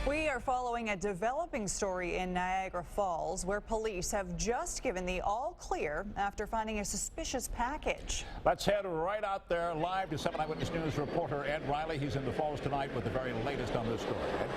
We are following a developing story in Niagara Falls where police have just given the all clear after finding a suspicious package. Let's head right out there live to 7 Eyewitness News reporter Ed Riley. He's in the Falls tonight with the very latest on this story. Ed?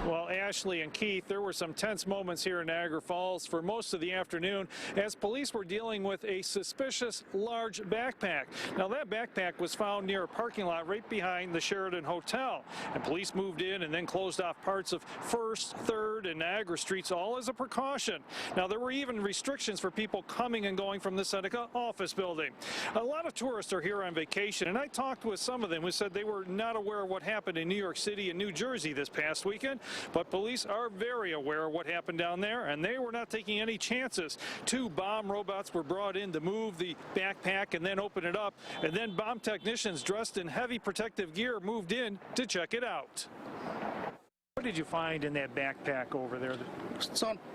Well, Ashley and Keith, there were some tense moments here in Niagara Falls for most of the afternoon as police were dealing with a suspicious large backpack. Now, that backpack was found near a parking lot right behind the Sheraton Hotel, and police moved in and then closed off parts of 1st, 3rd, and Niagara Streets, all as a precaution. Now, there were even restrictions for people coming and going from the Seneca office building. A lot of tourists are here on vacation, and I talked with some of them who said they were not aware of what happened in New York City and New Jersey this past weekend. But police are very aware of what happened down there, and they were not taking any chances. 2 bomb robots were brought in to move the backpack and then open it up, and then bomb technicians dressed in heavy protective gear moved in to check it out. What did you find in that backpack over there?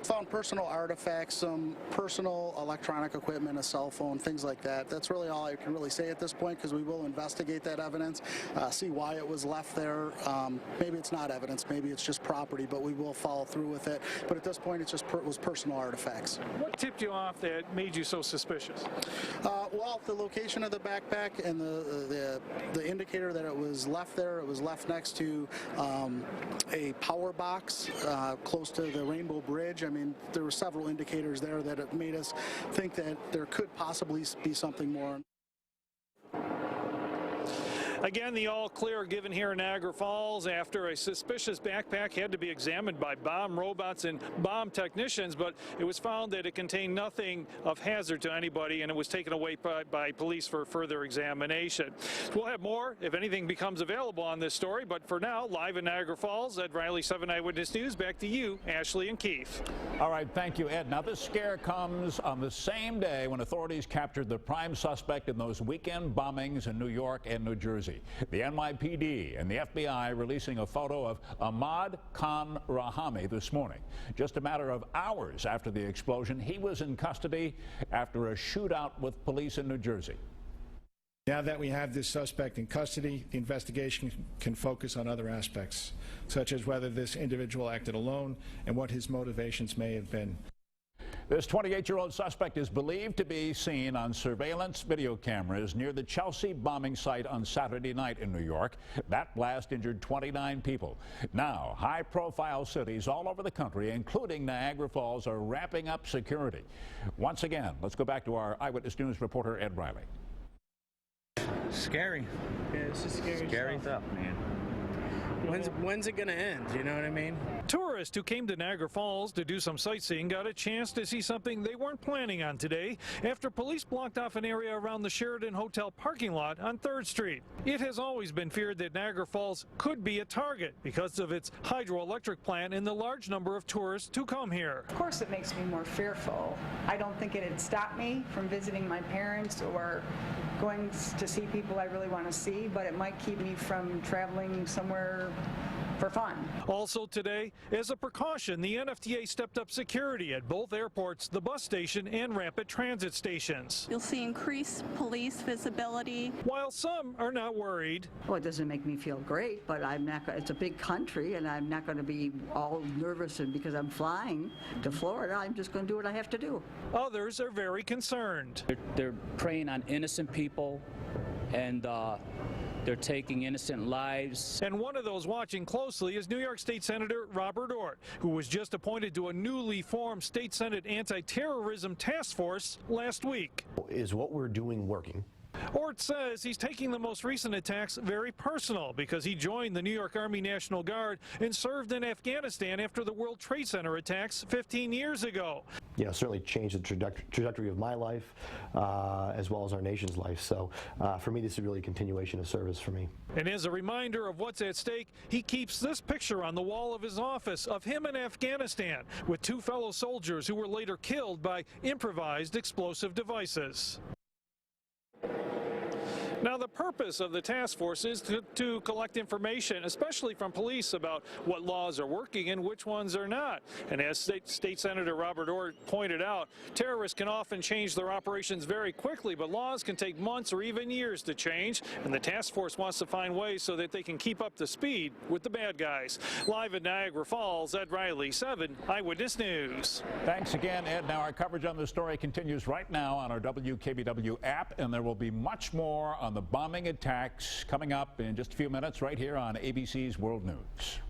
Found personal artifacts, some personal electronic equipment, a cell phone, things like that. That's really all I can really say at this point, because we will investigate that evidence, see why it was left there. Maybe it's not evidence, maybe it's just property, but we will follow through with it. But at this point, it was personal artifacts. What tipped you off that made you so suspicious? Well, the location of the backpack and the indicator that it was left there. It was left next to a power box close to the Rainbow Bridge. I mean, there were several indicators there that it made us think that there could possibly be something more. Again, the all clear given here in Niagara Falls after a suspicious backpack had to be examined by bomb robots and bomb technicians, but it was found that it contained nothing of hazard to anybody, and it was taken away by police for further examination. We'll have more if anything becomes available on this story, but for now, live in Niagara Falls, Ed Riley, 7 Eyewitness News. Back to you, Ashley and Keith. All right, thank you, Ed. Now, this scare comes on the same day when authorities captured the prime suspect in those weekend bombings in New York and New Jersey. The NYPD and the FBI releasing a photo of Ahmad Rahami this morning. Just a matter of hours after the explosion, he was in custody after a shootout with police in New Jersey. Now that we have this suspect in custody, the investigation can focus on other aspects, such as whether this individual acted alone and what his motivations may have been. This 28-year-old suspect is believed to be seen on surveillance video cameras near the Chelsea bombing site on Saturday night in New York. That blast injured 29 people. Now, high-profile cities all over the country, including Niagara Falls, are ramping up security. Once again, let's go back to our Eyewitness News reporter, Ed Riley. Scary. Yeah, this is scary stuff, man. When's it gonna end? You know what I mean? Tourists who came to Niagara Falls to do some sightseeing got a chance to see something they weren't planning on today after police blocked off an area around the Sheraton Hotel parking lot on 3rd Street. It has always been feared that Niagara Falls could be a target because of its hydroelectric plant and the large number of tourists who come here. Of course, it makes me more fearful. I don't think it'd stop me from visiting my parents or going to see people I really want to see, but it might keep me from traveling somewhere for fun. Also today, as a precaution, the NFTA stepped up security at both airports, the bus station, and rapid transit stations. You'll see increased police visibility. While some are not worried. Well, it doesn't make me feel great, but I'm not. It's a big country, and I'm not going to be all nervous and because I'm flying to Florida. I'm just going to do what I have to do. Others are very concerned. They're preying on innocent people, and they're taking innocent lives. And one of those watching closely is New York State Senator Robert Ortt, who was just appointed to a newly formed State Senate Anti-Terrorism Task Force last week. Is what we're doing working? Ortt says he's taking the most recent attacks very personal because he joined the New York Army National Guard and served in Afghanistan after the World Trade Center attacks 15 years ago. You know, certainly changed the trajectory of my life as well as our nation's life. So for me, this is really a continuation of service for me. And as a reminder of what's at stake, he keeps this picture on the wall of his office of him in Afghanistan with 2 fellow soldiers who were later killed by improvised explosive devices. Now, the purpose of the task force is to collect information, especially from police, about what laws are working and which ones are not. And as State Senator Robert Orr pointed out, terrorists can often change their operations very quickly, but laws can take months or even years to change, and the task force wants to find ways so that they can keep up to speed with the bad guys. Live in Niagara Falls, Ed Riley, 7 Eyewitness News. Thanks again, Ed. Now, our coverage on this story continues right now on our WKBW app, and there will be much more on the bombing attacks coming up in just a few minutes right here on ABC's World News.